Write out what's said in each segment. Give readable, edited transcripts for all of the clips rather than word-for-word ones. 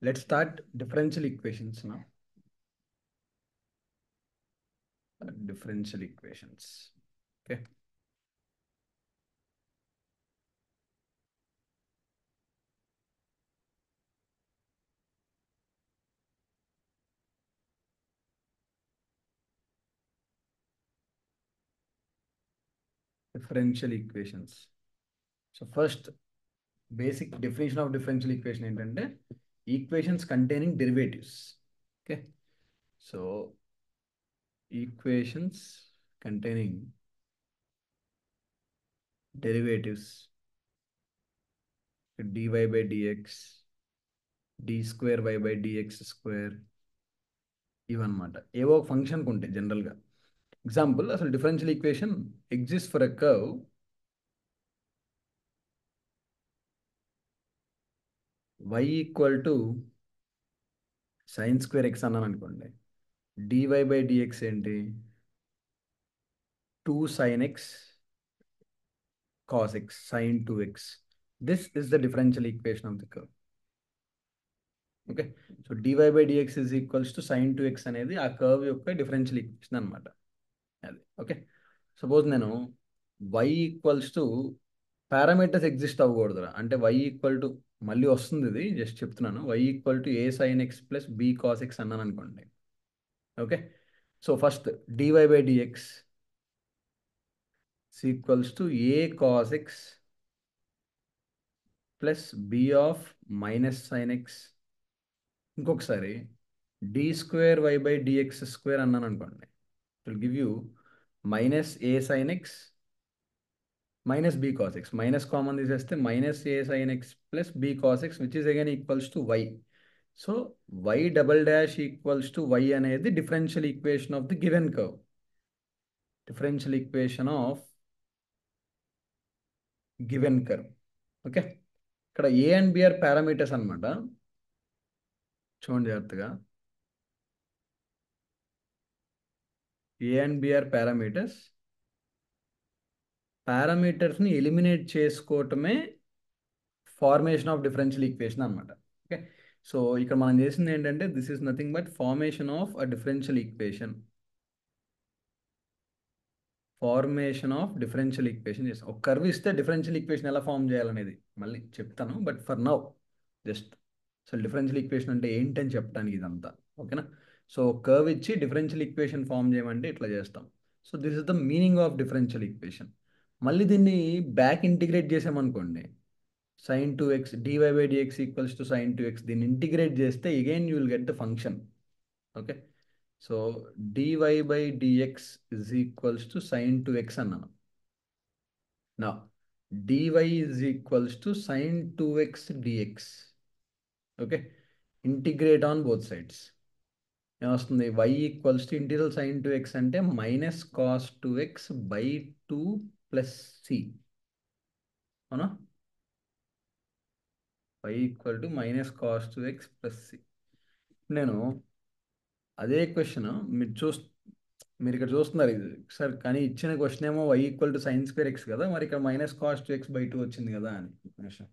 Let's start differential equations now. Differential equations. Okay. Differential equations. So first, basic definition of differential equation ఏంటంటే equations containing derivatives. Okay. So equations containing derivatives dy by dx, d square y by dx square ఇవన్నమాట ఏవో ఒక ఫంక్షన్కి ఉంటాయి జనరల్గా. Example, అసలు differential equation exist for a curve y equal to sign square X అన్నాను అనుకోండి. dy బై డిఎక్స్ ఏంటి? 2 sin x cos x sin 2x. This is the differential equation of the curve. Okay. So dy by dx is equals to sin 2x అనేది ఆ curve యొక్క differential equation అనమాట. అది okay. Suppose నేను y equals to parameters exist అవ్వకూడదు, అంటే y equal to మళ్ళీ వస్తుంది, ఇది జస్ట్ చెప్తున్నాను. y equal to a sin x plus b cos x అన్నాను అనుకోండి. Okay. So first dy by dx equals to a cos x plus b of minus sin x. ఇంకొకసారి d square y by dx square అన్నాను అనుకోండి. Will give you minus a sine x minus b cos x. Minus common తీసేస్తే minus a sine x plus b cos x which is again equals to y. So why double dash equals to y అనేది differential equation of the given curve. Differential equation of given curve. Okay. ఇక్కడ a and b are parameters అనమాట. చూడండి జాగ్రత్తగా. A and b are parameters. పారామీటర్స్ని eliminate చేసుకోవటమే formation of differential equation అనమాట. Okay. So ఇక్కడ మనం చేసింది ఏంటంటే this is nothing but formation of a differential equation. Formation of differential equation చేస్తాం. ఒక కర్వ్ ఇస్తే డిఫరెన్షియల్ ఈక్వేషన్ ఎలా ఫామ్ చేయాలనేది మళ్ళీ చెప్తాను, బట్ ఫర్ నౌ జస్ట్ అసలు డిఫరెన్షియల్ ఈక్వేషన్ అంటే ఏంటని చెప్పడానికి ఇదంతా. ఓకేనా. సో కర్వ్ ఇచ్చి డిఫరెన్షియల్ ఈక్వేషన్ ఫామ్ చేయమంటే ఇట్లా చేస్తాం. So this is the meaning of differential equation. మళ్ళీ దీన్ని బ్యాక్ ఇంటిగ్రేట్ చేసామనుకోండి, sin 2x dy by dx equals to sin 2x. దీన్ని ఇంటిగ్రేట్ చేస్తే again you will get the function. Okay. So dy by dx is equals to sin 2x అన్నాను. నా dy is equals to sin 2x dx. Okay. Integrate on both sides. ఏమొస్తుంది? y equals to integral sin 2x అంటే minus cos 2x by 2 plus c. అవునా? y equal to minus cos 2x plus c. నేను అదే question మీరు ఇక్కడ చూస్తున్నారు ఇది sir, కానీ ఇచ్చిన క్వశ్చన్ ఏమో y equal to sign square X కదా, మరి ఇక్కడ మైనస్ కాస్ 2x బై 2 వచ్చింది కదా అని question.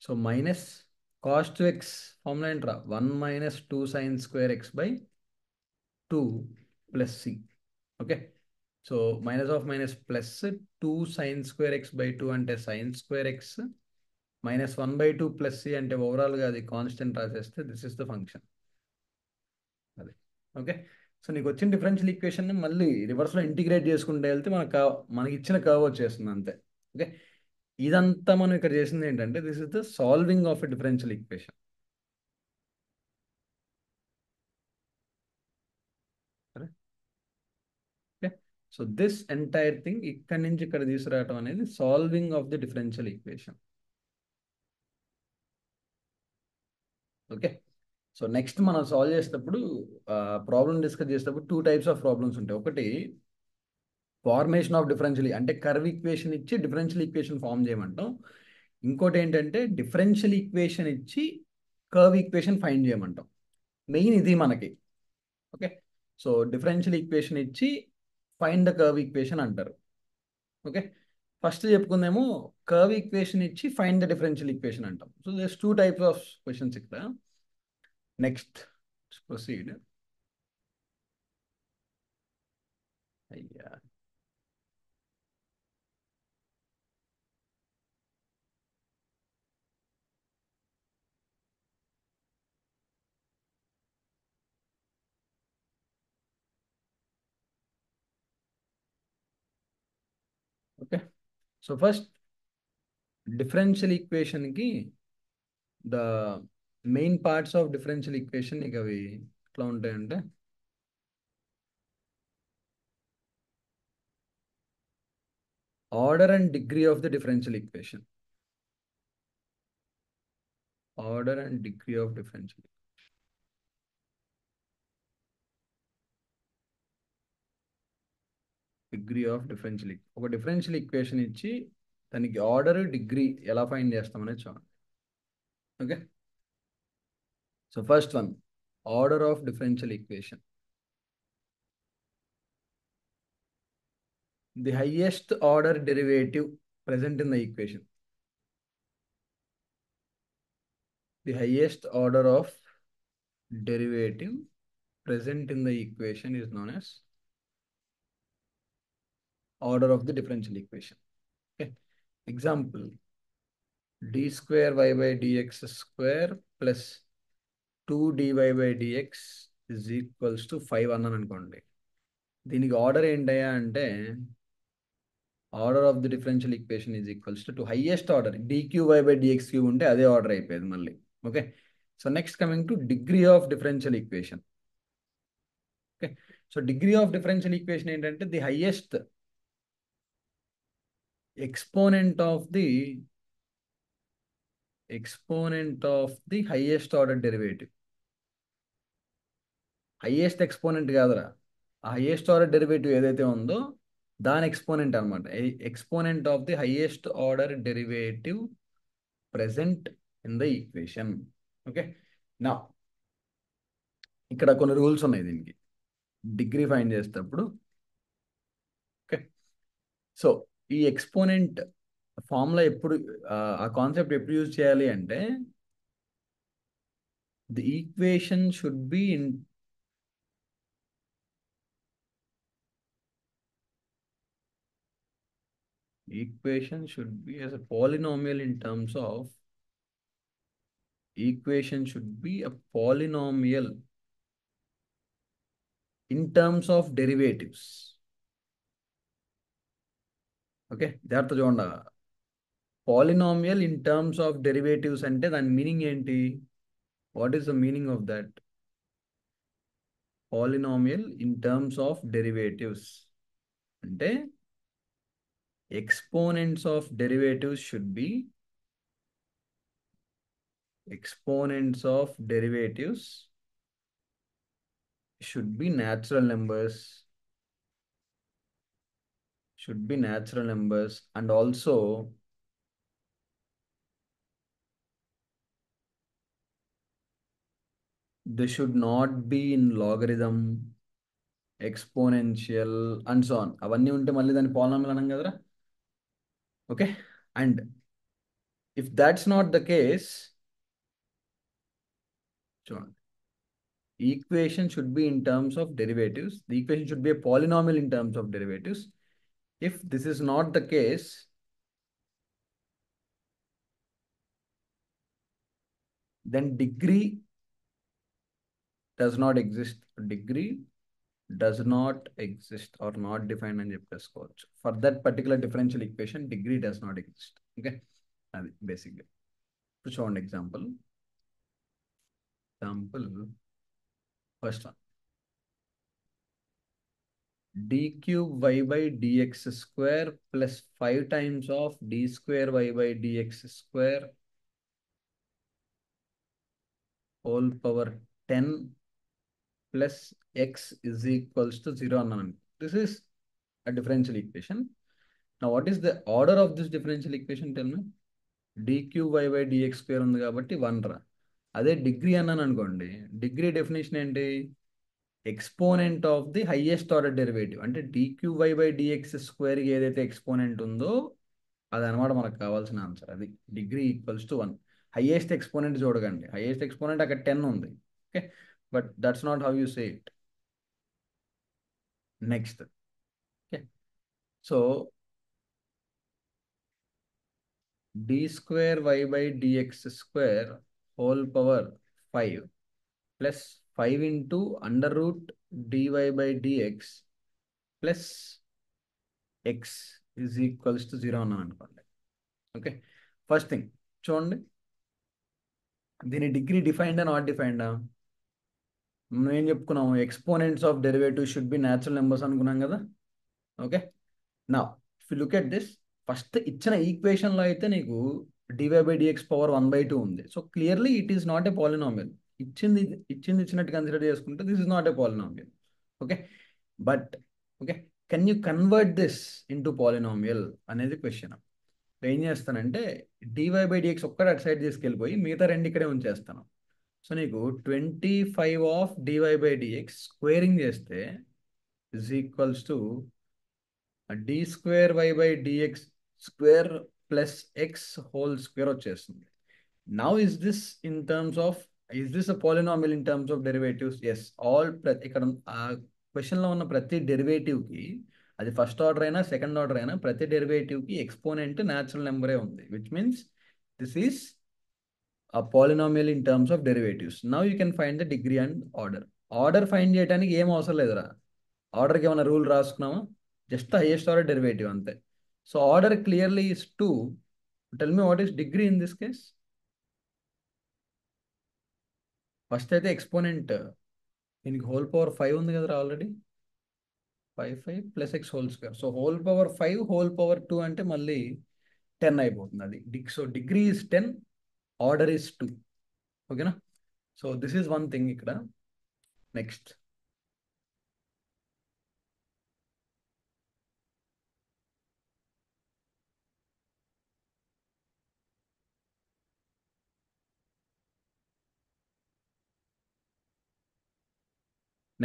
So minus cos 2x formula ఏంట్రా? 1 minus 2 sine square x by 2 plus c. Okay. So minus of minus plus 2 sine square x by 2 అంటే sine square x minus 1 by 2 plus c అంటే ఓవరాల్గా అది constant రాసేస్తే this is the function. అదే. Okay. So నీకు వచ్చిన differential equation మళ్ళీ రివర్స్లో ఇంటిగ్రేట్ చేసుకుంటే వెళ్తే మనకి ఇచ్చిన కర్వ్ వచ్చేస్తుంది అంతే. ఓకే. ఇదంతా మనం ఇక్కడ చేసింది ఏంటంటే this is the solving of a differential equation. Okay. So this entire thing ఇక్కడ నుంచి ఇక్కడ తీసుకురావటం అనేది solving of the differential equation. Okay. So next మనం సాల్వ్ చేసేటప్పుడు ప్రాబ్లమ్ డిస్కస్ చేసేటప్పుడు 2 టైప్స్ ఆఫ్ ప్రాబ్లమ్స్ ఉంటాయి. ఒకటి ఫార్మేషన్ ఆఫ్ డిఫరెన్షియల్ అంటే కర్వ్ ఈక్వేషన్ ఇచ్చి డిఫరెన్షియల్ ఈక్వేషన్ ఫామ్ చేయమంటాం. ఇంకోటి ఏంటంటే డిఫరెన్షియల్ ఈక్వేషన్ ఇచ్చి కర్వ్ ఈక్వేషన్ ఫైండ్ చేయమంటాం. మెయిన్ ఇది మనకి. ఓకే. సో డిఫరెన్షియల్ ఈక్వేషన్ ఇచ్చి ఫైండ్ ద కర్వ్ ఈక్వేషన్ అంటారు. ఓకే, ఫస్ట్ చెప్పుకుందేమో కర్వ్ ఈక్వేషన్ ఇచ్చి ఫైండ్ ద డిఫరెన్షియల్ ఈక్వేషన్ అంటాం. So there's two types of questions ఇక్కడ. Next proceed. అయ్యా, ఓకే. సో ఫస్ట్ డిఫరెన్షియల్ ఈక్వేషన్కి the main parts of differential equation ఇక అవి ఎట్లా ఉంటాయంటే, order and degree of the differential equation. Order and degree of differential, degree of differential, ఒక differential equation ఇచ్చి దానికి ఆర్డర్ డిగ్రీ ఎలా ఫైండ్ చేస్తామనేది చూడండి. Okay, so first one, order of differential equation. The highest order derivative present in the equation. The highest order of derivative present in the equation is known as order of the differential equation. Okay. Example, d square y by dx square plus 2 dy by dx is equals to 5 అన్నాను అనుకోండి. దీనికి order ఏంటయ్యా అంటే, order of the differential equation is equals to highest order dqy by dx cube ఉంటే అదే order అయిపోయేది మళ్ళీ. Okay, so next coming to degree of differential equation. Okay, so degree of differential equation ఏంటంటే the highest exponent of the highest order derivative. Highest exponent కాదురా, ఆ highest order derivative ఏదైతే ఉందో దాని ఎక్స్పోనెంట్ అనమాట. Exponent of the highest order derivative present in the equation. Okay, నా ఇక్కడ కొన్ని రూల్స్ ఉన్నాయి దీనికి డిగ్రీ ఫైండ్ చేసేటప్పుడు. ఓకే, సో ఈ ఎక్స్పోనెంట్ ఫార్ములా ఎప్పుడు, ఆ కాన్సెప్ట్ ఎప్పుడు యూజ్ చేయాలి అంటే, the equation should be in equation should be as a polynomial in terms of, equation should be a polynomial in terms of derivatives. Okay, జాగ్రత్త చూడండి. Polynomial in terms of derivatives అంటే దాని meaning ఏంటి? What is the meaning of that? Polynomial in terms of derivatives అంటే exponents of derivatives should be, exponents of derivatives should be natural numbers, should be natural numbers, and also they should not be in logarithm, exponential and so on. అవన్నీ ఉంటే మళ్ళీ దాన్ని polynomial అనం కదరా. Okay, and if that's not the case, చూడండి, equation should be in terms of derivatives. The equation should be a polynomial in terms of derivatives. If this is not the case, then degree does not exist. Degree does not exist or not defined అని చెప్పేసుకోవచ్చు. For that particular differential equation, degree does not exist. Okay, అది బేసిక్గా. ఇప్పుడు చూడండి example. First one, d cube y by dx square plus 5 times of d square y by dx square whole power 10 plus x is equals to 0 అన్నాను. This is a differential equation. Now what is the order of this differential equation? Tell me. d cube y by dx square ఉంది కాబట్టి 1 రా. అదే degree అన్నాను అనుకోండి, degree definition ఏంటి? Exponent of the highest order derivative అంటే dqy by dx స్క్వేర్కి ఏదైతే ఎక్స్పోనెంట్ ఉందో అదనమాట మనకు కావాల్సిన ఆన్సర్. అది degree equals to 1. Highest exponent చూడకండి, హైయెస్ట్ ఎక్స్పోనెంట్ అక్కడ 10 ఉంది. Okay, but that's not how you say it. Next. Okay, so d square y by dx square whole power 5 plus 5 into under root dy by dx plus x is equals to 0 అన్నాను అనుకోండి. Okay, first thing చూడండి, దీని degree డిఫైన్డా not డిఫైన్డా? మనం ఏం చెప్పుకున్నాము, exponents of derivative should be natural numbers అనుకున్నాం కదా. Okay, నా if you look at this, first ఇచ్చిన ఈక్వేషన్లో అయితే నీకు డివై బై డిఎక్స్ పవర్ 1/2 ఉంది. So clearly it is not a polynomial. ఇచ్చింది ఇచ్చింది ఇచ్చినట్టు కన్సిడర్ చేసుకుంటే this is not a polynomial. Okay, but okay, can you convert this into polynomial అనేది question. ఏం చేస్తానంటే డివై బై డిఎక్స్ ఒక్కటి అటు సైడ్ తీసుకెళ్ళిపోయి మిగతా రెండు ఇక్కడే ఉంచేస్తాను. సో నీకు 25 of dy by dx squaring చేస్తే is equals to d square y by dx square plus x whole square వచ్చేస్తుంది. Now is this in terms of, is this a polynomial in terms of derivatives? Yes. ఇక్కడ ఆ క్వశ్చన్లో ఉన్న ప్రతి డెరివేటివ్కి, అది first order అయినా సెకండ్ ఆర్డర్ అయినా, ప్రతి డెరివేటివ్కి ఎక్స్పోనెంట్ న్యాచురల్ నెంబరే ఉంది, which means this is a polynomial in terms of derivatives. Now you can find the degree and order. Order find చేయడానికి ఏం అవసరం లేదురా, ఆర్డర్కి ఏమైనా రూల్ రాసుకున్నామా, జస్ట్ హైయెస్ట్ ఆర్డర్ డెరివేటివ్ అంతే. So order clearly is 2. Tell me what is degree in this case. First అయితే exponent, దీనికి హోల్ పవర్ 5 ఉంది కదా already, 5 plus x whole square. So whole power 5 whole power 2 అంటే మళ్ళీ 10 అయిపోతుంది అది. So degree is 10, order is 2. ఓకేనా? So this is one thing ఇక్కడ. నెక్స్ట్.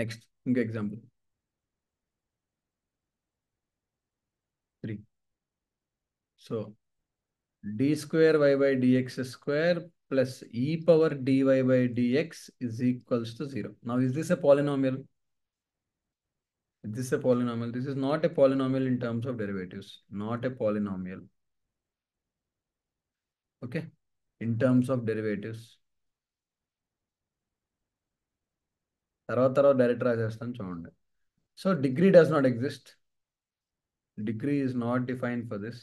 నెక్స్ట్ ఇంకో example 3. So d square y by dx square plus e power dy by dx is equals to 0. Now is this a polynomial? Is this a polynomial? This is not a polynomial in terms of derivatives. Not a polynomial. Okay. In terms of derivatives. తర్వాత direct రాసేస్తాను చూడండి. So degree does not exist. Degree is not defined for this.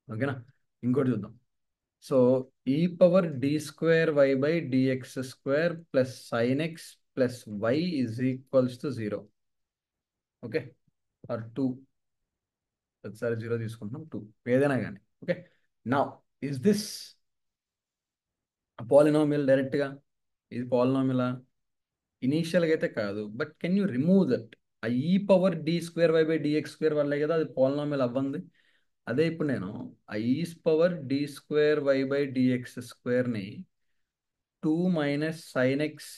ఓకేనా? ఇంకోటి చూద్దాం. So ఈ power d square y by dx square plus sine x plus y is equals to 0. Okay, or 2. ప్రతిసారి 0 తీసుకుంటున్నాం, 2 ఏదైనా కానీ. Okay, now is this polynomial? డైరెక్ట్గా ఇది పాలినామియలా? ఇనీషియల్గా అయితే కాదు, but can you remove that? ఆ ఈ power d square y by dx square వల్లే కదా అది పాలినామియల్ అవ్వంది. అదే ఇప్పుడు నేను ఆ ఈ power d square y by dx స్క్వేర్ని 2 minus sine x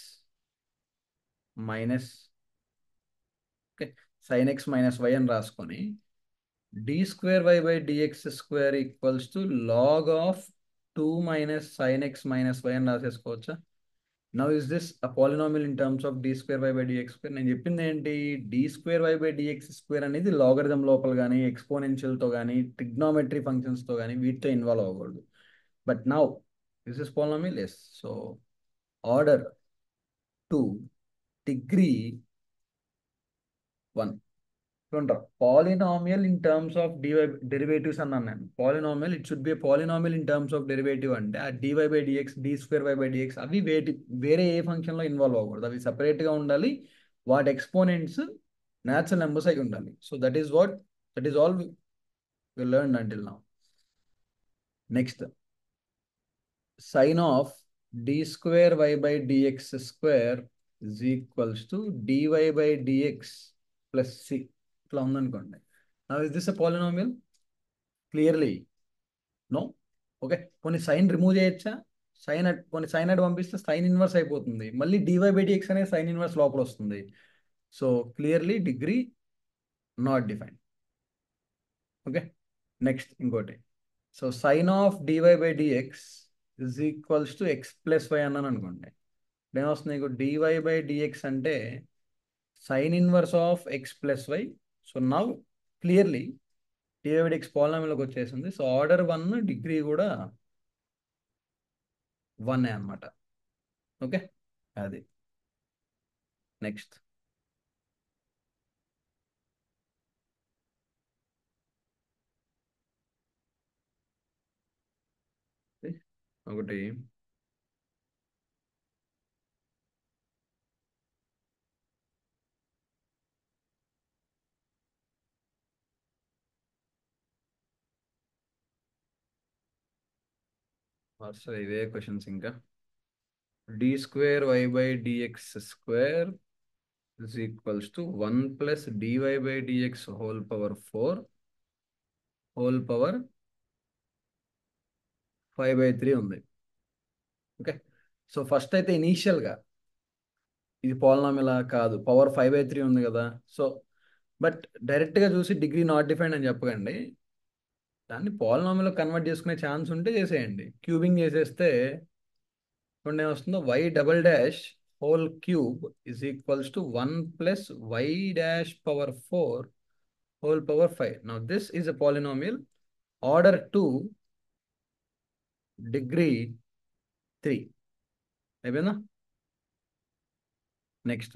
minus, okay, sine x minus y అని రాసుకొని d square y by dx square equals to log of 2 minus sine x minus y అని రాసేసుకోవచ్చా? Now is this a polynomial in terms of d square y by dx square? నేను చెప్పింది ఏంటి, d square y by dx square అనేది logarithm లోపల కానీ ఎక్స్పోనెన్షియల్తో కానీ trigonometry ఫంక్షన్స్తో కానీ వీటితో ఇన్వాల్వ్ అవ్వకూడదు. But now this is polynomial. Yes. So order 2, degree 1. Polynomial in terms of derivatives అన్నాను నేను. Polynomial, it should be polynomial in terms of derivative అంటే ఆ dy by dx d square y by dx అవి వేరే ఏ ఫంక్షన్లో involve అవ్వకూడదు, అవి సపరేట్గా ఉండాలి. వాటి ఎక్స్పోనెంట్స్ న్యాచురల్ నెంబర్స్ అయి ఉండాలి. So that is all we learn until now. Next, sine of d square y by dx square is equals to dy by dx plus c. ఇట్లా ఉందనుకోండి. Now is this a polynomial? Clearly no. Okay, కొన్ని sine remove చేయొచ్చా? కొన్ని sign అటు పంపిస్తే sine inverse అయిపోతుంది, మళ్ళీ డివై/డిఎక్స్ అనేది సైన్ ఇన్వర్స్ లోపల వస్తుంది. So clearly degree not define. Okay, next ఇంకోటి. So sine of dy by dx is equals to x plus y అన్నాను అనుకోండి. ఇప్పుడు ఏమొస్తుంది నీకు? డివై/డిఎక్స్ అంటే sine inverse of x plus y. So now clearly dy by dx పాలినామియల్కి వచ్చేసింది. సో ఆర్డర్ 1, డిగ్రీ కూడా 1 అనమాట. ఓకే, అది నెక్స్ట్. ఒకటి వరుస ఇవే క్వశ్చన్స్ ఇంకా. D square y by dx square is equals to 1 plus dy by dx whole power 4 whole power 5/3 ఉంది. ఓకే, సో ఫస్ట్ అయితే ఇనీషియల్గా ఇది పాలినామియలా కాదు, పవర్ 5/3 ఉంది కదా. సో బట్ డైరెక్ట్గా చూసి డిగ్రీ నాట్ డిఫైన్డ్ అని చెప్పకండి, దాన్ని పాలినామియల్ కన్వర్ట్ చేసుకునే ఛాన్స్ ఉంటే చేసేయండి. క్యూబింగ్ చేసేస్తే చూడండి ఏమొస్తుందో, y double dash whole cube is equals to 1 plus y dash power 4 whole power 5. Now this is a polynomial order 2, degree 3. అయిపోయిందా? Next.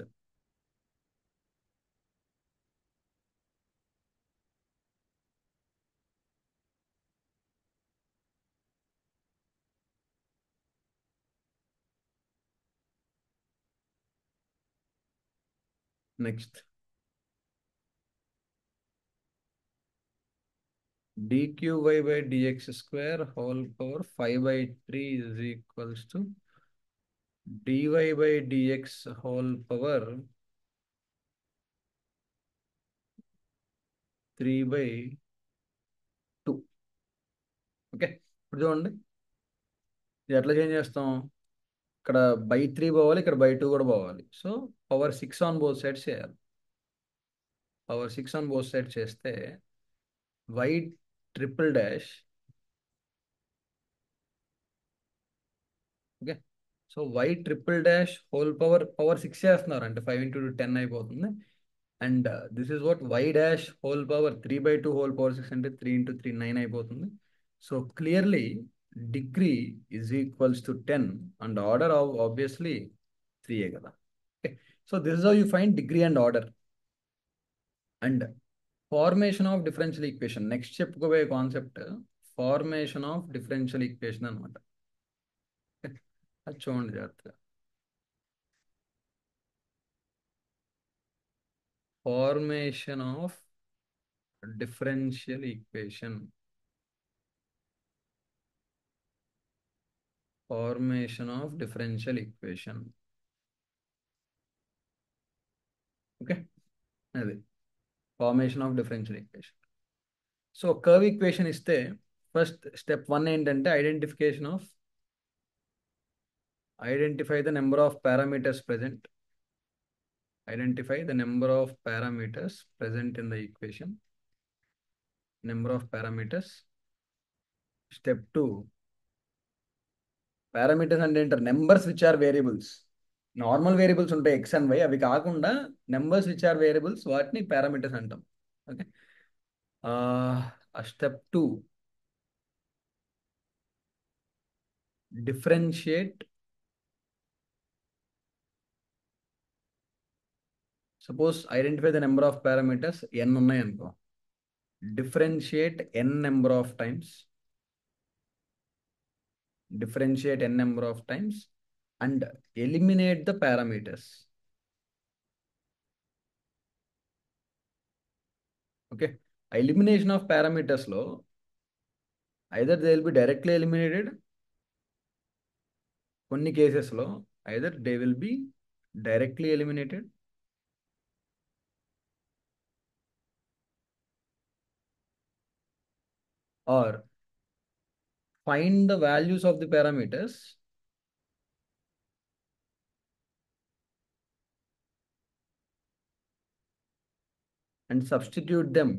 Next dqy/dx square whole power 5/3 is equals to dy/dx whole power 3/2. Okay, ఇప్పుడు చూడండి ఇది ఎట్లా change చేస్తాం. ఇక్కడ by3 పోవాలి, ఇక్కడ by2 కూడా పోవాలి. So power 6 on both sides చేయాలి. పవర్ 6 ఆన్ బోత్ సైడ్స్ చేస్తే y triple dash. Okay, so y triple dash whole power 6 చేస్తున్నారు అంటే 5 ఇంటూ 10 అయిపోతుంది. And this is what y dash whole power 3/2 whole power 6 అంటే 3 into 3 9 అయిపోతుంది. So clearly degree is equals to 10 and order obviously 3 కదా. Okay, so this is how you find degree and order. And formation of differential equation, next చెప్పుకోబోయే concept formation of differential equation అనమాట. అది చూడండి జాగ్రత్తగా. Formation of differential equation. Formation of differential equation. Okay, అది formation of differential equation. So curve equation ఇస్తే first step 1 ఏంటంటే identify the number of parameters present. Identify the number of parameters present in the equation. Number of parameters. Step 2, parameters అంటే ఏంటారు? Numbers which are variables. Normal variables ఉంటాయి x and y, అవి కాకుండా numbers which are variables, వాటిని parameters అంటాం. Okay, step 2, differentiate. Suppose identify the number of parameters n ఉన్నాయి అనుకో. Differentiate n number of times. Differentiate n number of times and eliminate the parameters. Okay, elimination of parameters లో either they will be directly eliminated, కొన్ని కేసెస్లో either they will be directly eliminated or find the values of the parameters and substitute them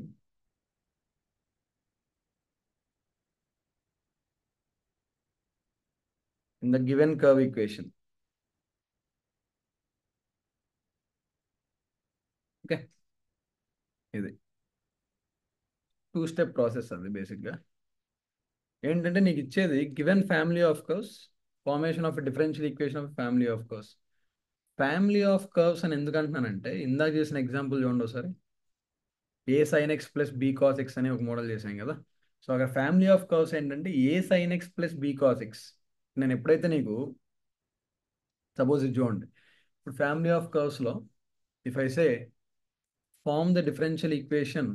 in the given curve equation. Okay, ఇది two step process అది బేసిక్గా. ఏంటంటే నీకు ఇచ్చేది given family of curves, formation of differential equation of family of curves. Family of curves అని ఎందుకు అంటున్నానంటే, ఇందాక చేసిన ఎగ్జాంపుల్ చూడండి ఒకసారి. A sine x plus b cos x అనే ఒక మోడల్ చేశాం కదా. సో అక్కడ ఫ్యామిలీ ఆఫ్ కర్వ్స్ ఏంటంటే a sine x plus b cos x. నేను ఎప్పుడైతే నీకు సపోజ్ ఇది చూడండి, ఇప్పుడు ఫ్యామిలీ ఆఫ్ కర్వ్స్లో if I say form the differential equation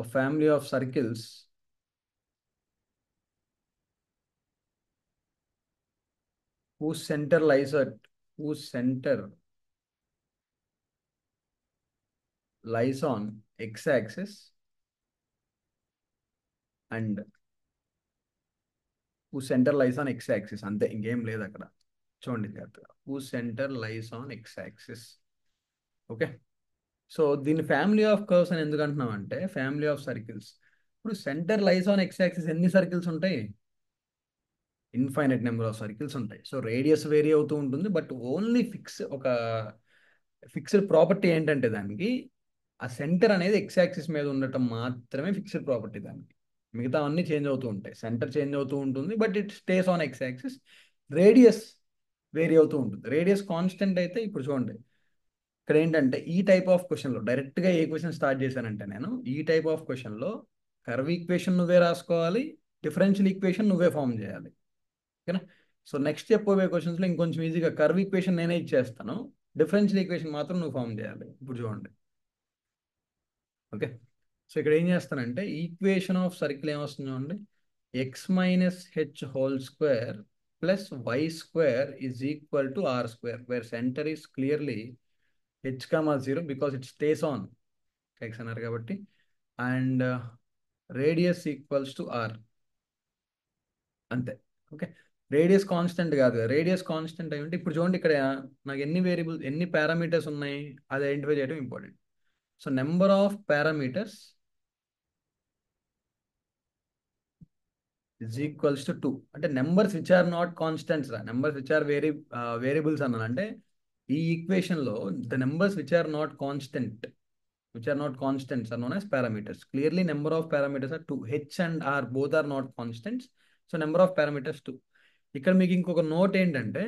of family of circles whose center lies at whose center lies on x-axis and whose center lies on x-axis, అంతే, ఇంకేం లేదు అక్కడ. చూడండి జాగ్రత్తగా, whose center lies on x-axis. Okay, so దీన్ని family of curves అని ఎందుకు అంటున్నాం అంటే, ఫ్యామిలీ ఆఫ్ సర్కిల్స్. ఇప్పుడు సెంటర్ లైస్ ఆన్ x-axis ఎన్ని సర్కిల్స్ ఉంటాయి? ఇన్ఫైనైట్ నెంబర్ ఆఫ్ సర్కిల్స్ ఉంటాయి. సో రేడియస్ వేరీ అవుతూ ఉంటుంది, బట్ ఓన్లీ ఒక ఫిక్స్డ్ ప్రాపర్టీ ఏంటంటే దానికి ఆ సెంటర్ అనేది ఎక్స్ యాక్సిస్ మీద ఉండటం మాత్రమే ఫిక్స్డ్ ప్రాపర్టీ దానికి. మిగతా అన్ని చేంజ్ అవుతూ ఉంటాయి. సెంటర్ చేంజ్ అవుతూ ఉంటుంది, but it stays on x axis. Radius vary అవుతూ ఉంటుంది. రేడియస్ కాన్స్టెంట్ అయితే, ఇప్పుడు చూడండి ఇక్కడ ఏంటంటే ఈ టైప్ ఆఫ్ క్వశ్చన్లో డైరెక్ట్గా ఏ క్వశ్చన్ స్టార్ట్ చేశానంటే, నేను ఈ టైప్ ఆఫ్ క్వశ్చన్లో కర్వ్ ఈక్వేషన్ నువ్వే రాసుకోవాలి, డిఫరెన్షియల్ ఈక్వేషన్ నువ్వే ఫామ్ చేయాలి. ఓకేనా? సో నెక్స్ట్ చెప్పబోయే క్వశ్చన్స్లో ఇంకొంచెం ఈజీగా కర్వ్ ఈక్వేషన్ నేనే ఇచ్చేస్తాను, డిఫరెన్షియల్ ఈక్వేషన్ మాత్రం నువ్వు ఫామ్ చేయాలి. ఇప్పుడు చూడండి, ఓకే. సో ఇక్కడ ఏం చేస్తానంటే, ఈక్వేషన్ ఆఫ్ సర్కిల్ ఏమొస్తుంది చూడండి, x minus h whole square plus y square is equal to r square, where centre is clearly h comma zero because it stays on x అన్నారు కాబట్టి, and radius equals to r, అంతే. Okay, radius constant కాదు, radius constant అయి ఉంటే, ఇప్పుడు చూడండి ఇక్కడ నాకు ఎన్ని వేరియబుల్స్ ఎన్ని పారామీటర్స్ ఉన్నాయి అది ఐడెంటిఫై చేయడం important. So number of parameters is equals to 2, అంటే numbers which are not constants రా, నెంబర్స్ విచ్ ఆర్ వేరియబుల్స్ అన్నాను. అంటే ఈ ఈక్వేషన్లో the numbers which are not constant, which are not constants are known as parameters. Clearly number of parameters are 2, h and r both are not constants, so number of parameters 2. ఇక్కడ మీకు ఇంకొక note ఏంటంటే,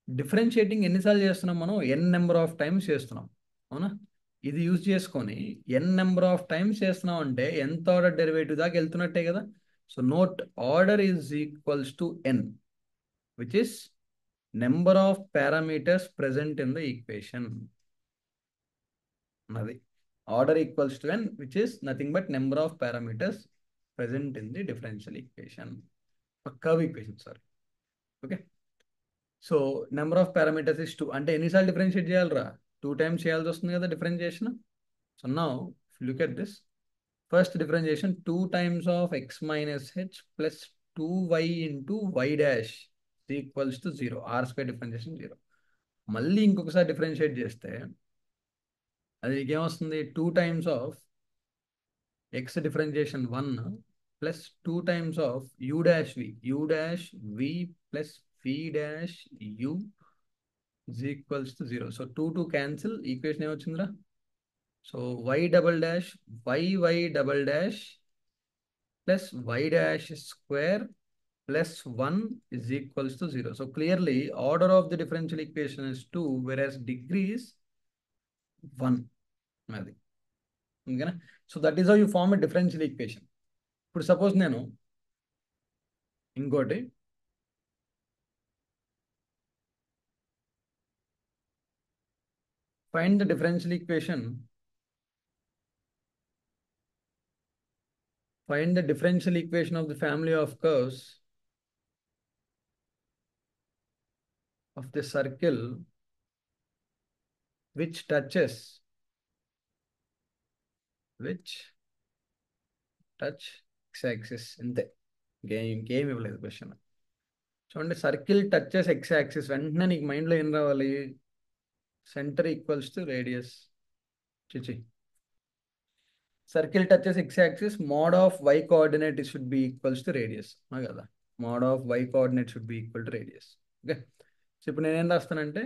differentiating ఎన్నిసార్లు చేస్తున్నాం మనం, n number of times చేస్తున్నాం, అవునా? ఇది యూజ్ చేసుకొని n నెంబర్ ఆఫ్ టైమ్స్ చేస్తున్నాం అంటే nth ఆర్డర్ డెరివేటివ్ దాకా వెళ్తున్నట్టే కదా. So note order is equals to n, which is number of parameters present in the equation. అది order equals to n, which is nothing but number of parameters present in the differential equation, curve equation, sorry. Okay, so number of parameters is 2, అంటే ఎన్నిసార్లు differentiate చేయాలరా, 2 times చేయాల్సి వస్తుంది కదా differentiation. So now look at this, first differentiation 2 times of x minus h plus 2y into y dash equals to 0, r square differentiation 0. మళ్ళీ ఇంకొకసారి differentiate చేస్తే అది ఏమొస్తుంది, 2 times of x differentiation 1 plus 2 times of u dash v plus v dash u is equals to 0. So 2 cancel, equation ఏమొచ్చిందిరా, so y double dash y double dash plus y dash square plus 1 is equals to 0. So clearly order of the differential equation is 2, whereas degree is 1. అది ఓకేనా. So that is how you form a differential equation. ఇప్పుడు suppose నేను ఇంకోటి find the differential equation, find the differential equation of the family of curves of the circle which touches x-axis. అంతే, ఇంకేం ఇవ్వలేదు question. చూడండి, circle touches x-axis, వెంటనే నీకు మైండ్లో ఏం రావాలి, సెంటర్ ఈక్వల్స్ టు రేడియస్. చిచి, circle touches x axis, mod of y coordinate should be equals to radius కదా. Mod of y coordinate should be equal to radius. Okay. So ఇప్పుడు నేనేం రాస్తానంటే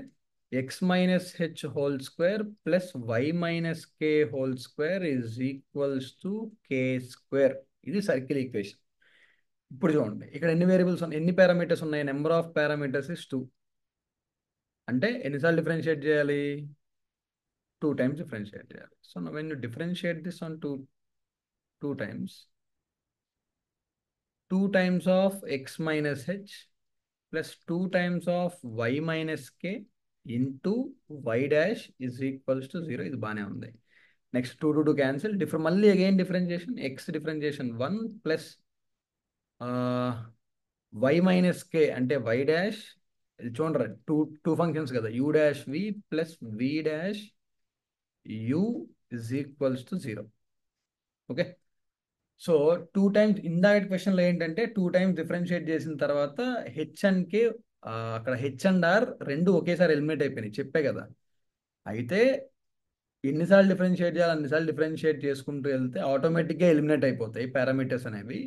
x minus h whole square plus y minus k whole square is equals to k square. ఇది circle equation. ఇప్పుడు చూడండి ఇక్కడ ఎన్ని variables ఉన్నాయి, ఎన్ని పారామీటర్స్ ఉన్నాయి? Number of parameters is 2. అంటే ఎన్నిసార్లు డిఫరెన్షియేట్ చేయాలి? 2 times డిఫరెన్షియేట్ చేయాలి. So when you differentiate this on two times, 2 times of x minus h plus 2 times of y minus k into y dash is equals to 0. ఇది బాగానే ఉంది. Next 2 cancel, మళ్ళీ again differentiation, x differentiation 1 plus y minus k అంటే y dash. ఇది చూడరా, two two functions కదా, u dash v plus v dash u is equals to 0. Okay. So 2 times ఇందాక క్వశ్చన్లో ఏంటంటే 2 times డిఫరెన్షియేట్ చేసిన తర్వాత హెచ్ అండ్ కే, అక్కడ హెచ్ అండ్ ఆర్ రెండు ఒకేసారి ఎలిమినేట్ అయిపోయినాయి చెప్పే కదా. అయితే ఎన్నిసార్లు డిఫరెన్షియేట్ చేయాలి అన్నిసార్లు డిఫరెన్షియేట్ చేసుకుంటూ వెళ్తే ఆటోమేటిక్గా ఎలిమినేట్ అయిపోతాయి పారామీటర్స్ అనేవి.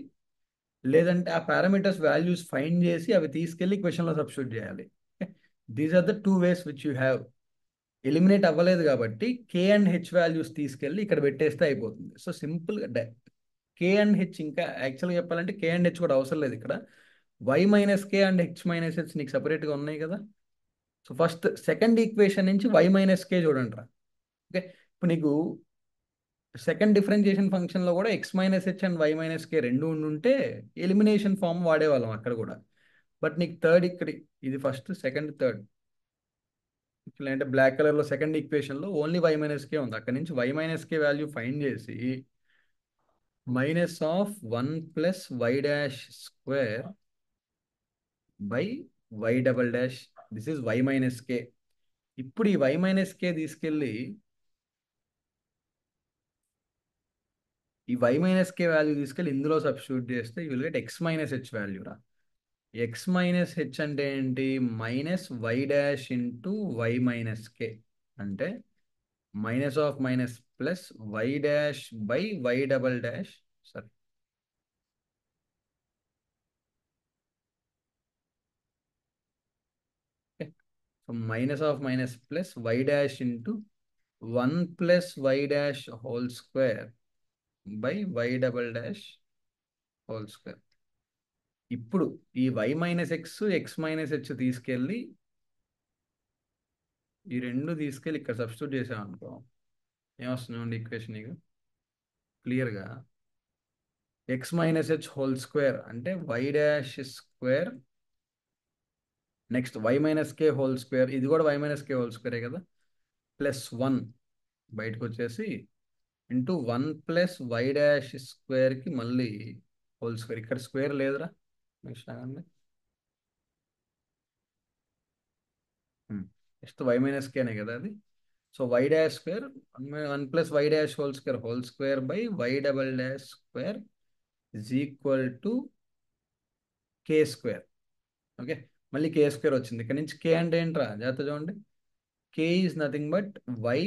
లేదంటే ఆ పారామీటర్స్ వాల్యూస్ ఫైండ్ చేసి అవి తీసుకెళ్ళి క్వశ్చన్లో సబ్స్టిట్యూట్ చేయాలి. These are the 2 ways which you have. Eliminate అవ్వలేదు కాబట్టి కే అండ్ హెచ్ వాల్యూస్ తీసుకెళ్ళి ఇక్కడ పెట్టేస్తే అయిపోతుంది. సో సింపుల్గా కే అండ్ హెచ్, ఇంకా యాక్చువల్గా చెప్పాలంటే కే అండ్ హెచ్ కూడా అవసరం లేదు ఇక్కడ. Y minus k and h minus h నీకు సపరేట్గా ఉన్నాయి కదా. సో ఫస్ట్ సెకండ్ ఈక్వేషన్ నుంచి వై మైనస్ కే చూడండి రా. ఓకే. ఇప్పుడు నీకు సెకండ్ డిఫరెన్షియేషన్ ఫంక్షన్లో కూడా x minus h and y minus k రెండు ఉంటే ఎలిమినేషన్ ఫామ్ వాడేవాళ్ళం అక్కడ కూడా. బట్ నీకు థర్డ్ ఇక్కడ, ఇది ఫస్ట్ సెకండ్ థర్డ్, అంటే బ్లాక్ కలర్లో సెకండ్ ఈక్వేషన్లో ఓన్లీ వై మైనస్ కే ఉంది. అక్కడ నుంచి y minus k value find చేసి minus of 1 plus y dash square by y double dash, this is y minus k. ఇప్పుడు ఈ వై మైనస్ కే తీసుకెళ్ళి ఈ వై మైనస్ కే వాల్యూ తీసుకెళ్ళి ఇందులో సబ్స్టిట్యూట్ చేస్తే you will get x minus h value రా. X minus h అంటే ఏంటి? Minus y dash into y minus k అంటే minus of minus plus y dash by y double dash. సరే, so minus of minus plus y dash into 1 plus y dash whole square by y double dash whole square. ఇప్పుడు ఈ y minus x x minus h తీసుకెళ్ళి ఈ రెండు తీసుకెళ్ళి ఇక్కడ substitute చేసామనుకో ఏమొస్తుంది equation నీకు క్లియర్గా? X minus h whole square అంటే y dash square, next y minus k whole square, ఇది కూడా వై మైనస్ కే హోల్ స్క్వేరే కదా, ప్లస్ 1 బయటకు వచ్చేసి ఇంటూ 1 ప్లస్ వై డాష్ స్క్వేర్కి మళ్ళీ హోల్ స్క్వేర్. ఇక్కడ స్క్వేర్ లేదురా నెక్స్ట్ నెక్స్ట్ వై మైనస్ కేనే కదా అది. So y dash square 1 plus y dash whole square by y double dash square is equal to k square. Okay. మళ్ళీ k square వచ్చింది. ఇక్కడ నుంచి కే అంటే ఏంట్రా జాగ్రత్త చూడండి. K is nothing but y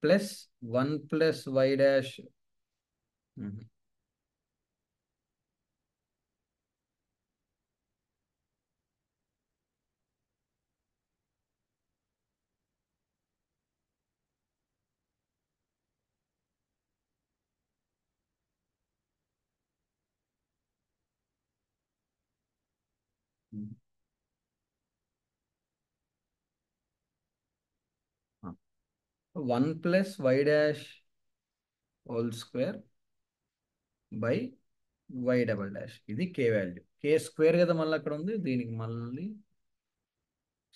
plus 1 plus y dash. One plus y dash whole square by y double dash, ఇది k value. K square కదా మళ్ళీ అక్కడ ఉంది, దీనికి మళ్ళీ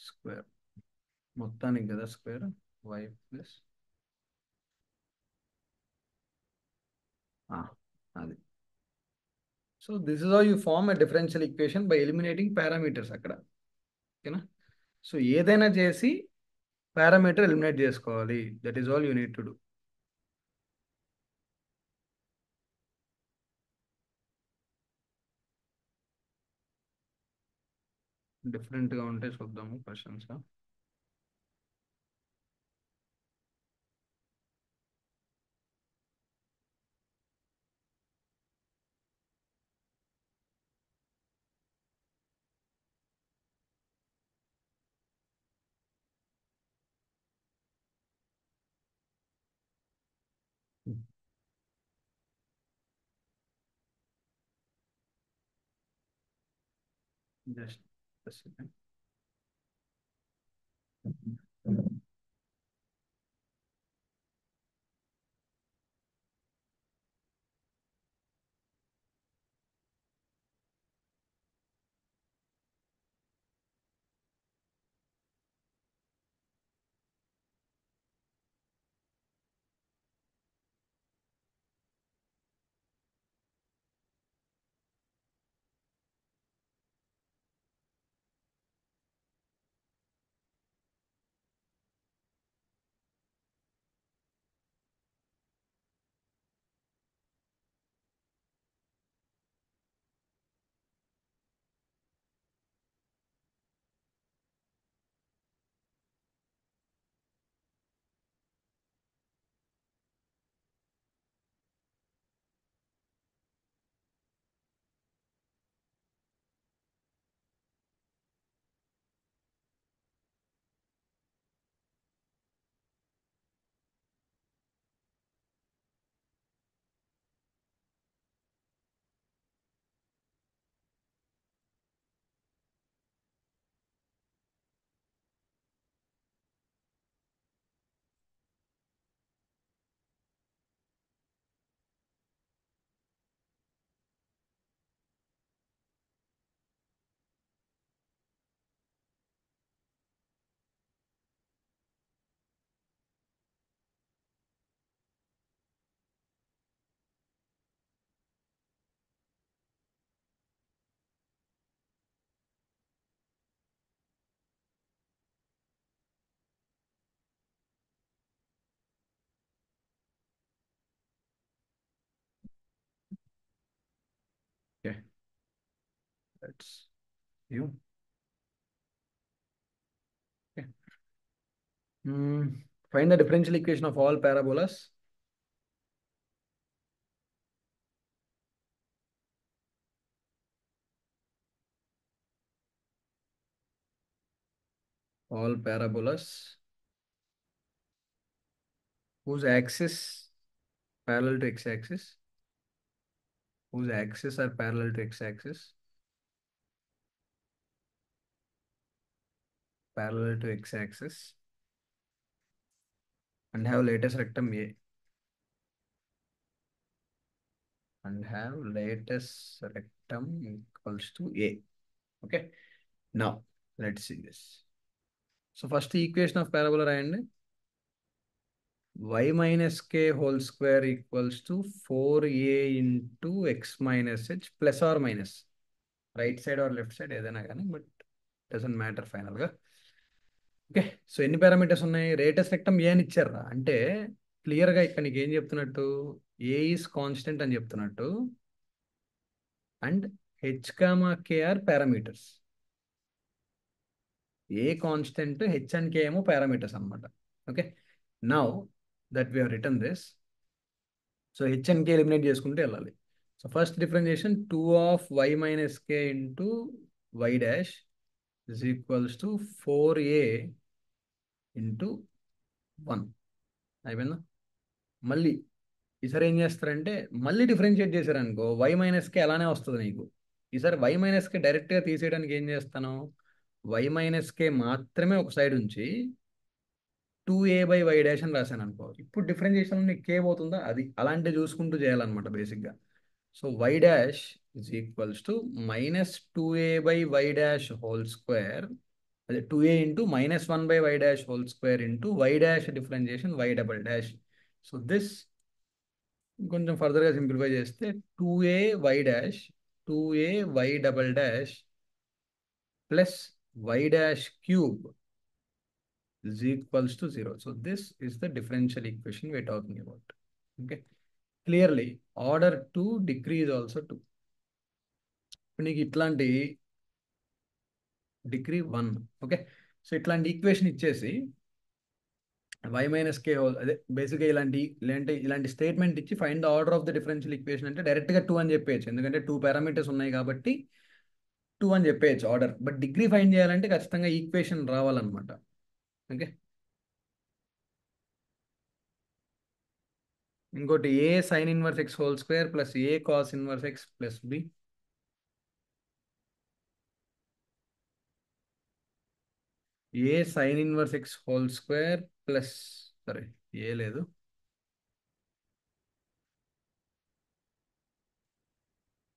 స్క్వేర్, మొత్తానికి కదా స్క్వేర్ వై ప్లస్ అది. So this is how you form a differential equation by eliminating parameters అక్కడ. ఓకేనా. సో ఏదైనా చేసి పారామీటర్ ఎలిమినేట్ చేసుకోవాలి, that is all you need to do. డిఫరెంట్గా ఉంటే చూద్దాము questions. Just second. Okay, let's you. Find the differential equation of all parabolas. All parabolas whose axis parallel to x-axis, whose axis are parallel to x-axis, parallel to x-axis, and have latest rectum A, and have latest rectum equals to A. Okay. Now let's see this. So first equation of parabola రాయండి. Y minus k whole square equals to 4a into x minus h plus or minus. Right side or left side ఏదైనా కానీ, but doesn't matter ఫైనల్గా. Okay, so ఎన్ని parameters ఉన్నాయి? Latus rectum ఏ అని ఇచ్చారా అంటే క్లియర్గా ఇక్కడ నీకు ఏం చెప్తున్నట్టు, ఏ ఈస్ కాన్స్టెంట్ అని చెప్తున్నట్టు, and h comma k are parameters. A constant, h and k ఏమో పారామీటర్స్ అనమాట. Okay, now that we have return this. So h and k eliminate చేసుకుంటూ వెళ్ళాలి. సో first differentiation 2 of y minus k into y dash is equals to 4a into 1. అయిపోయిందా? మళ్ళీ ఈసారి ఏం చేస్తారంటే మళ్ళీ డిఫరెన్షియేట్ చేశారనుకో వై మైనస్కి అలానే వస్తుంది నీకు. ఈసారి వై మైనస్కి డైరెక్ట్గా తీసేయడానికి ఏం చేస్తాను, వై మైనస్కే మాత్రమే ఒక సైడ్ ఉంచి 2a/y డాష్ అని రాశాను అనుకో. ఇప్పుడు డిఫరెన్షియేషన్ నీకు కే పోతుందా, అది అలాంటివి చూసుకుంటూ చేయాలన్నమాట బేసిక్గా. So y dash is equals to -2a/y dash whole square, అదే 2a into -1/y dash whole square into y dash differentiation y double dash. So this కొంచెం ఫర్దర్గా సింప్లిఫై చేస్తే 2a/y dash 2a/y double dash plus y dash cube is equals to 0. So this is the differential equation we're talking about. Okay. Clearly, order 2 decrease also 2. ఇప్పుడు నీకు ఇట్లాంటి degree 1. Okay, so ఇట్లాంటి equation ఇచ్చేసి why minus కే అదే బేసిక్గా ఇలాంటి statement ఇచ్చి find the order of the differential equation అంటే డైరెక్ట్గా 2 అని చెప్పేయచ్చు, ఎందుకంటే 2 పారామీటర్స్ ఉన్నాయి కాబట్టి 2 అని చెప్పేయచ్చు ఆర్డర్. బట్ డిగ్రీ ఫైండ్ చేయాలంటే ఖచ్చితంగా ఈక్వేషన్ రావాలన్నమాట. ఓకే, ఇంకోటి a sine inverse x whole square plus a cos inverse x plus b. A sine inverse x whole square plus, సరే ఏ లేదు,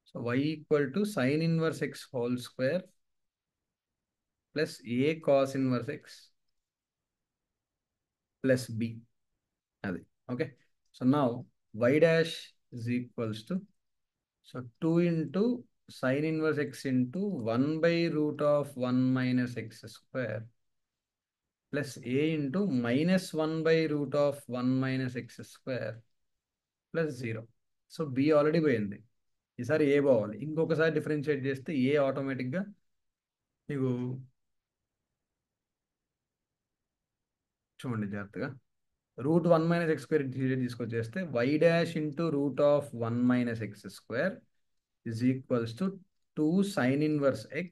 so y equal to sine inverse x whole square plus a cos inverse x plus b. అది okay. So now y dash is equals to, so 2 into sine inverse x into 1/√(1 minus x square) plus a into -1/√(1 minus x square) plus 0. So b already పోయింది, ఈసారి ఏ పోవాలి. ఇంకొకసారి differentiate చేస్తే ఏ ఆటోమేటిక్గా మీకు, చూడండి జాగ్రత్తగా, √1 మైనస్ ఎక్స్ స్క్వేర్ తీసుకొచ్చేస్తే y dash into √(1 minus x square) is equals to 2 sin inverse x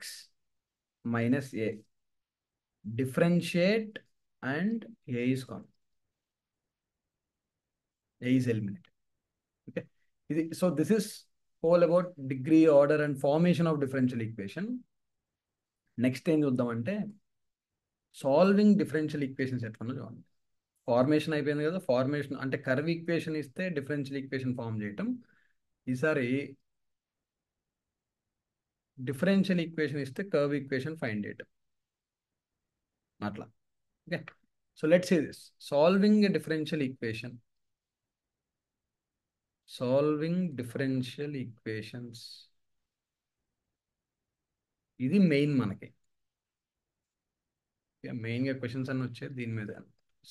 minus a. Differentiate and a is gone. A is eliminated. Okay. So this is all about degree, order and formation of differential equation. Next ఏం చూద్దామంటే solving differential equations ఎట్లా చూడండి. Formation అయిపోయింది కదా, formation అంటే curve equation ఇస్తే differential equation form చేయటం. ఈసారి డిఫరెన్షియల్ ఈక్వేషన్ ఇస్తే కర్వ్ ఈక్వేషన్ ఫైండ్ చేయటం అట్లా. Okay. So let's see this solving a differential equation. Solving differential equations, ఇది మెయిన్ మనకి. మెయిన్గా క్వశ్చన్స్ అన్ని వచ్చేది దీని మీద.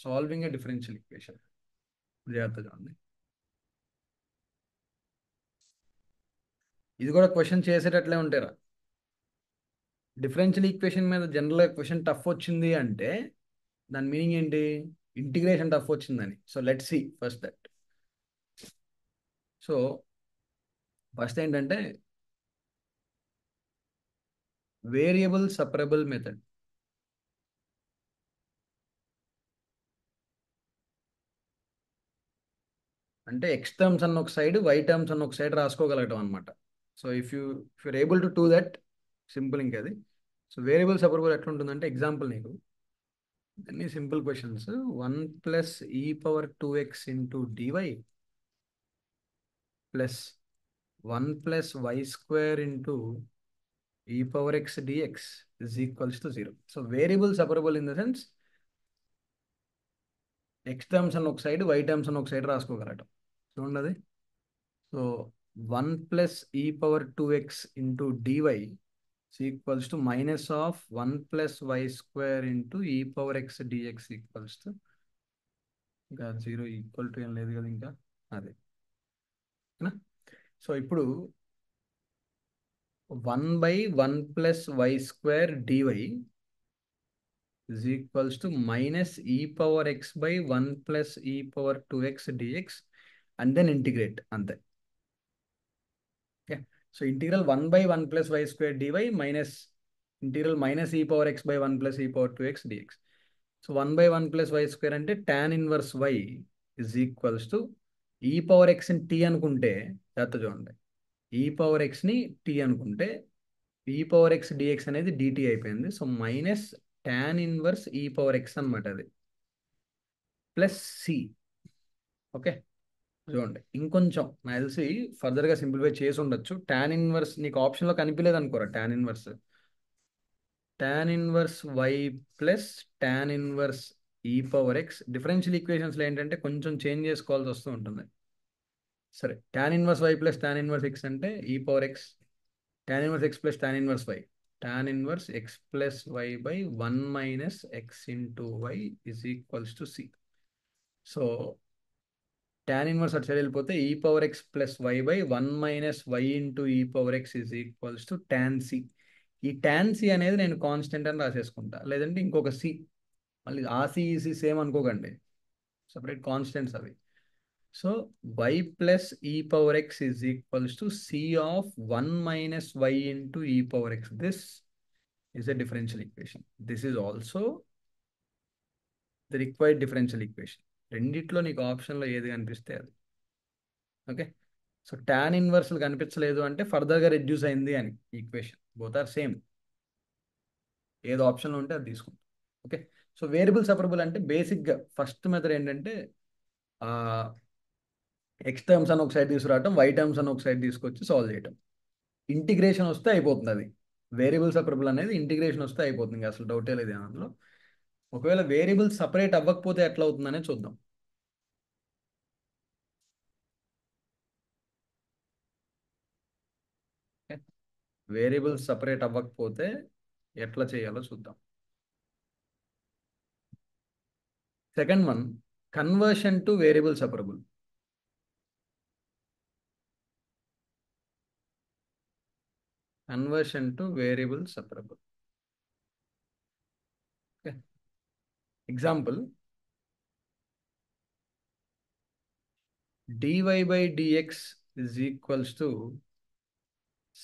సాల్వింగ్ ఎ డిఫరెన్షియల్ ఈక్వేషన్, జాగ్రత్త చూడండి. ఇది కూడా క్వశ్చన్ చేసేటట్లే ఉంటారా. డిఫరెన్షియల్ ఈక్వేషన్ మీద జనరల్గా క్వశ్చన్ టఫ్ వచ్చింది అంటే దాని మీనింగ్ ఏంటి, ఇంటిగ్రేషన్ టఫ్ వచ్చిందని. So let's see first that. So first ఏంటంటే వేరియబుల్ సపరబుల్ మెథడ్. అంటే ఎక్స్ టర్మ్స్ అన్న ఒక సైడ్, వై టర్మ్స్ అన్న ఒక సైడ్ రాసుకోగలగటం అనమాట. So if you're able to do that, simple ఇంకా అది. సో వేరియబుల్ సపరబుల్ ఎట్లా ఉంటుందంటే, ఎగ్జాంపుల్ నీకు అన్ని simple questions. 1 + e⁻²x into dy plus 1 + y² into e⁻x dx is equals to 0. So variable separable in the sense x terms అని ఒక side, why terms అని ఒక సైడ్ రాసుకోగలటం. చూడండి అది. So 1 + e⁻²x into dy is equals to -1 + y² into e⁻x dx equals to, ఇంకా 0 equal to ఏం లేదు కదా ఇంకా, అదే. సో ఇప్పుడు 1/1 + y² dy is equals to -e⁻x/1 + e⁻²x dx and then integrate అంతే. Okay. So integral 1/1 + y² dy minus integral -e⁻x/1 + e⁻²x dx. So 1/1 + y² అంటే tan inverse y is equals to e⁻x ని t అనుకుంటే, జాగ్రత్త చూడండి, e⁻x ని t అనుకుంటే e⁻x dx అనేది dt అయిపోయింది. So minus tan inverse e⁻x అనమాట అది, ప్లస్ సి. ఓకే. చూడండి ఇంకొంచెం నాకు తెలిసి ఫర్దర్గా సింప్లిఫై చేసి ఉండొచ్చు. tan ఇన్వర్స్ నీకు ఆప్షన్లో కనిపించలేదు అనుకోరా, tan inverse y plus tan inverse e⁻x. Differential ఈక్వేషన్స్లో ఏంటంటే కొంచెం చేంజ్ చేసుకోవాల్సి వస్తూ ఉంటుంది. సరే, tan inverse y plus tan inverse x అంటే e⁻x, tan inverse x plus tan inverse y, tan inverse x plus y by 1 minus x into y is equals to c. So tan inverse అటు side వెళ్ళిపోతే e⁻x plus y by 1 minus y into e⁻x is equals to tan c. ఈ tan c అనేది నేను constant అని రాసేసుకుంటా, లేదంటే ఇంకొక c, మళ్ళీ ఆ సి ఈ సి సేమ్ అనుకోకండి, సపరేట్ కాన్స్టెంట్స్ అవి. So y plus e⁻x is equals to c of 1 minus y into e⁻x. This is a differential equation. This is also the required differential equation. రెండిట్లో నీకు ఆప్షన్లో ఏది కనిపిస్తే అది. ఓకే. సో టాన్ ఇన్వర్స్ కనిపించలేదు అంటే ఫర్దర్గా రెడ్యూస్ అయింది అని ఈక్వేషన్. Both are same. ఏదో ఆప్షన్లో ఉంటే అది తీసుకుంటాం. ఓకే. సో వేరియబుల్ సపరబుల్ అంటే బేసిక్గా ఫస్ట్ మెథడ్ ఏంటంటే ఎక్స్ టర్మ్స్ అని ఒక సైడ్ తీసుకురావటం, వై టర్మ్స్ అని ఒక సైడ్ తీసుకొచ్చి సాల్వ్ చేయటం. ఇంటిగ్రేషన్ వస్తే అయిపోతుంది అది. వేరియబుల్ సపరబుల్ అనేది ఇంటిగ్రేషన్ వస్తే అయిపోతుంది, ఇంకా అసలు డౌటే లేదు అందులో. ఒకవేళ వేరియబుల్ సపరేట్ అవ్వకపోతే ఎట్లా అవుతుందనే చూద్దాం. వేరియబుల్ సపరేట్ అవ్వకపోతే ఎట్లా చేయాలో చూద్దాం. Second one, conversion to variable separable. Conversion to variable separable. Okay. Example, dy by dx is equals to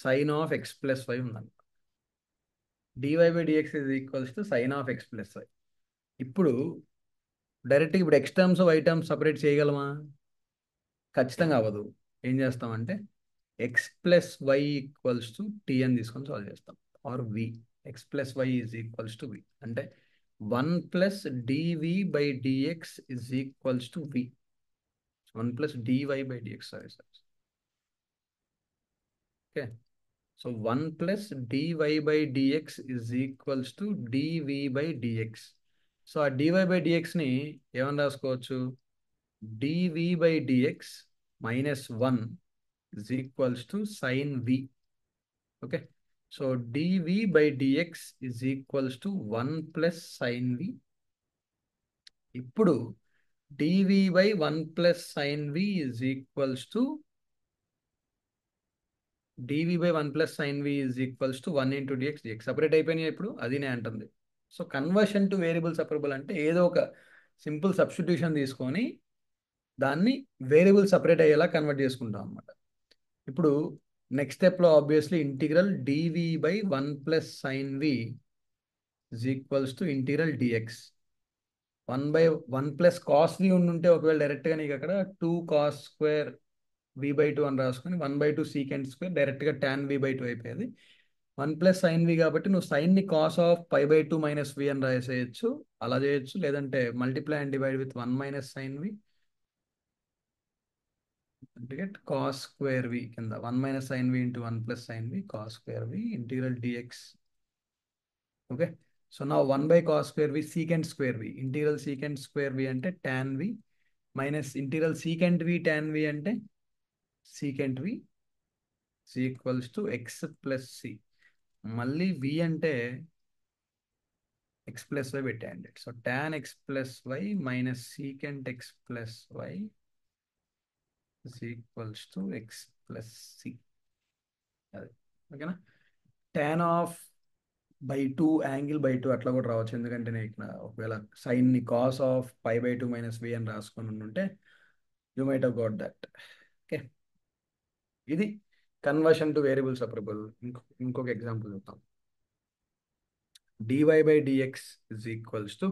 sine of x plus y ఉందండి. dy by dx is equals to sine of x plus y. ఇప్పుడు డైరెక్ట్గా ఇప్పుడు x terms y terms separate చేయగలమా? ఖచ్చితంగా అవ్వదు. ఏం చేస్తామంటే x plus y equals to t అని తీసుకొని సాల్వ్ చేస్తాం. Or we, x plus y is equals to వి అంటే 1 plus dv by dx is equals to v. 1 plus dy by dx, sorry sorry. Okay. So 1 plus dy by dx is equals to dv by dx. So ఆ dy by డిఎక్స్ని ఏమని రాసుకోవచ్చు? Dv by dx minus 1 is equals to sin v. Okay. So dv by dx is equals to 1 plus sin v. ఇప్పుడు dv by 1 plus sin v is equals to dv by 1 plus sin v is equals to 1 into dx dx. Separate అయిపోయినాయి ఇప్పుడు, అది నేను అంటుంది. So conversion to variable separable అంటే ఏదో ఒక simple substitution తీసుకొని దాన్ని వేరియబుల్ సపరేట్ అయ్యేలా కన్వర్ట్ చేసుకుంటాం అన్నమాట. ఇప్పుడు నెక్స్ట్ స్టెప్లో obviously integral dv by 1 plus sine v is equals to integral dx. 1 plus cos v ఉండుంటే ఒకవేళ డైరెక్ట్గా నీకు అక్కడ 2 కాస్ స్క్వేర్ వి బై 2 అని రాసుకొని 1/2 సీకెండ్ స్క్వేర్ డైరెక్ట్గా టాన్ వి బై 2 అయిపోయేది. 1 ప్లస్ సైన్ వి కాబట్టి నువ్వు సైన్ని cos of pi by 2 minus v అని రాసేయచ్చు, అలా చేయొచ్చు. లేదంటే multiply and divide with 1 minus sine v get cos square v కింద 1 minus sin v into 1 plus sin v cos square v integral dx. Okay. So నా 1 by cos square v secant square v integral secant square v అంటే tan v minus integral secant v tan v అంటే secant v is equals to x plus c. మళ్ళీ v అంటే x plus y పెట్టేయండి. So tan x plus y minus secant x plus y is equals to x plus c. అది ఓకేనా. tan of by 2 angle by 2 అట్లా కూడా రావచ్చు, ఎందుకంటే నేను ఇక్కడ ఒకవేళ సైన్ని cos of pi by 2 minus v అని రాసుకొని ఉంటే you might have got that. Okay. ఇది కన్వర్షన్ టు వేరియబుల్ సపరబుల్. ఇంకొక ఎగ్జాంపుల్ చూద్దాం. dy by dx is equals to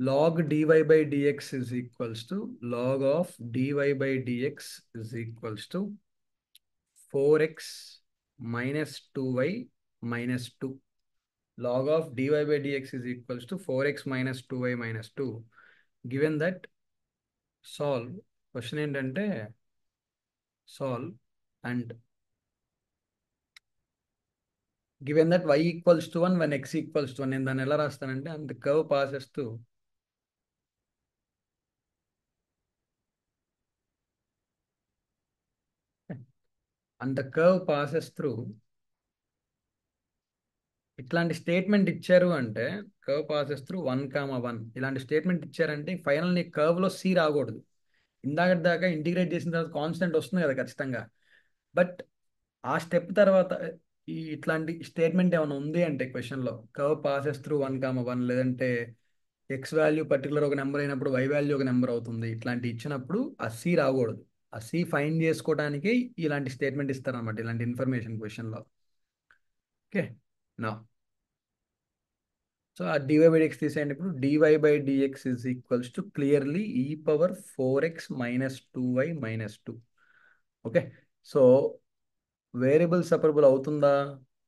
log dy by dx is equals to log of dy by dx is equals to 4x minus 2y minus 2. Log of dy by dx is equals to 4x minus 2y minus 2. Given that, solve. Question ఏంటంటే solve and given that y equals to 1 when x equals to 1, నేను దాన్ని ఎలా రాస్తానంటే and the curve passes through and the curve passes through ఇట్లాంటి statement ఇచ్చారు అంటే curve passes through 1,1 ఇలాంటి statement ఇచ్చారంటే final నీ కర్వ్లో సి రాకూడదు. ఇందాక దాకా ఇంటిగ్రేట్ చేసిన తర్వాత కాన్స్టెంట్ వస్తుంది కదా ఖచ్చితంగా. బట్ ఆ స్టెప్ తర్వాత ఇట్లాంటి స్టేట్మెంట్ ఏమైనా ఉంది అంటే క్వశ్చన్లో కర్వ్ పాసెస్ త్రూ 1,1 లేదంటే ఎక్స్ వాల్యూ పర్టికులర్ ఒక నెంబర్ అయినప్పుడు వై వాల్యూ ఒక నెంబర్ అవుతుంది, ఇట్లాంటి ఇచ్చినప్పుడు ఆ సి రాకూడదు. ఆ సి ఫైండ్ చేసుకోవడానికి ఇలాంటి స్టేట్మెంట్ ఇస్తారనమాట, ఇలాంటి ఇన్ఫర్మేషన్ క్వశ్చన్లో. ఓకే. నా సో ఆ డివై బై డిఎక్స్ తీసేయండి. ఇప్పుడు dy by dx is equals to clearly e⁴x - 2y - 2. Okay. So variable separable అవుతుందా?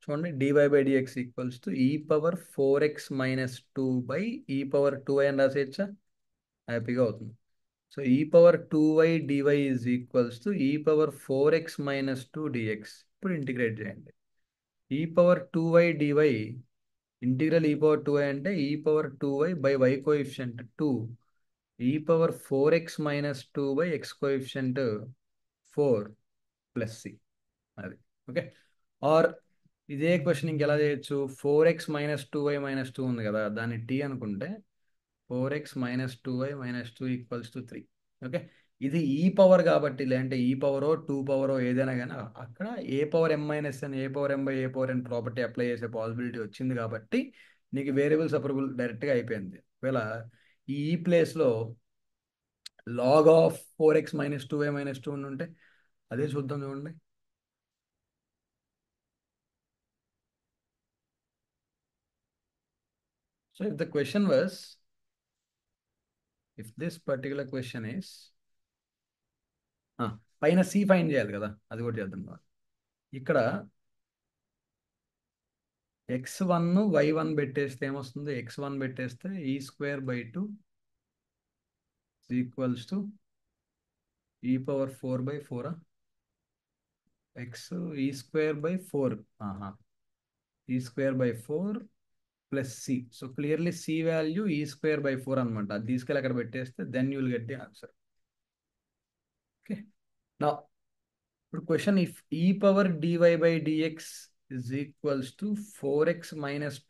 చూడండి, dy by dx equals to e⁴x - 2 by e⁴2y అని రాసేయచ్చా? హ్యాపీగా అవుతుంది. So e⁴2y dy is equals to e⁴x - 2 dx. ఇప్పుడు integrate చేయండి. e⁴2y dy ఇంటిగ్రల్ e⁴2y అంటే e⁴2y by y coefficient 2 e⁴4x - 2 by x coefficient 4 plus c. అది okay. Are ఇదే question ఇంకెలా చేయొచ్చు? 4x - 2y - 2 ఉంది కదా, దాన్ని టీ అనుకుంటే 4x - 2y - 2 = 3. ఓకే. ఇది ఈ పవర్ కాబట్టి, లేదంటే ఈ పవరో టూ పవరో ఏదైనా కానీ అక్కడ a⁴m - n ప్రాపర్టీ అప్లై చేసే పాసిబిలిటీ వచ్చింది కాబట్టి నీకు వేరియబుల్ సపరబుల్ డైరెక్ట్గా అయిపోయింది. ఒకవేళ ఈ ప్లేస్లో లాగ్ ఆఫ్ 4x - 2y - 2 ఉంటే అదే చూద్దాం, చూడండి. So if the question was, if this particular question is, పైన సి ఫైండ్ చేయాలి కదా, అది కూడా చేద్దాం. ఇక్కడ x1 y1 పెట్టేస్తే ఏమొస్తుంది? x1 పెట్టేస్తే e²/2 equals to e⁴4/4. x e²/4, e²/4 plus c. So clearly c value e²/4 అనమాట. అది తీసుకెళ్ళి అక్కడ పెట్టేస్తే then you will get the answer. Okay. నా ఇప్పుడు question, if e⁴dy/dx is equals to 4x -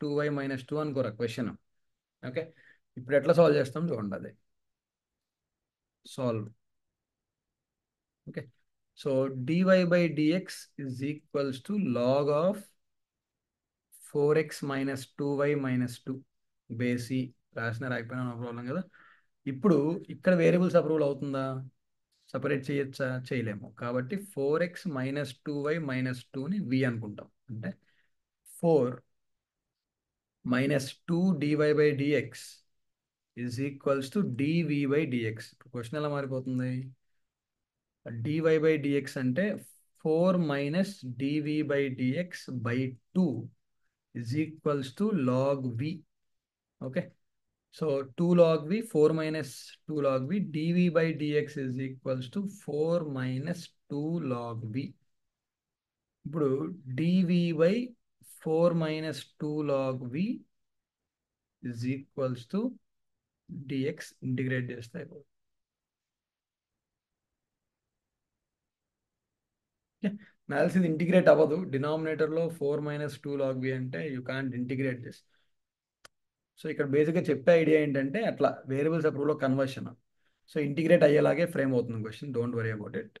2y - 2 అనుకోరా క్వశ్చన్. ఓకే. ఇప్పుడు ఎట్లా సాల్వ్ చేస్తాం చూడండి. అది solve. Okay. So dy/dx is equals to log of 4x - 2y - 2 బేసి. రాసిన రాకపోయినా నో ప్రాబ్లం కదా. ఇప్పుడు ఇక్కడ వేరియబుల్స్ అప్రూవల్ అవుతుందా? సపరేట్ చేయొచ్చా? చేయలేము. కాబట్టి 4x - 2y - 2ని వి అనుకుంటాం. అంటే 4 - 2 dy/dx is equals to dv/dx. Question ఎలా మారిపోతుంది? dy/dx అంటే 4 - dv/dx/2 is equals to log v. Okay. So 2 log v, 4 - 2 log v, dv/dx is equals to 4 - 2 log v. ఇప్పుడు dv/4 - 2 log v is equals to dx. Integrate చేస్తే అయిపోతుంది. నాకు తెలిసి ఇది integrate అవ్వదు. డినామినేటర్లో 4 - 2 log v అంటే you can't integrate this. So ఇక్కడ బేసిక్గా చెప్పే ఐడియా ఏంటంటే అట్లా వేరియబుల్స్ అప్రూవ్లో కన్వర్షన్. సో ఇంటిగ్రేట్ అయ్యేలాగే ఫ్రేమ్ అవుతుంది question. Don't worry about it.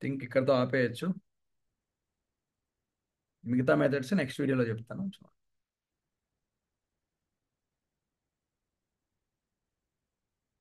Think ఇక్కడతో ఆపేయచ్చు. మిగతా మెథడ్స్ నెక్స్ట్ వీడియోలో చెప్తాను.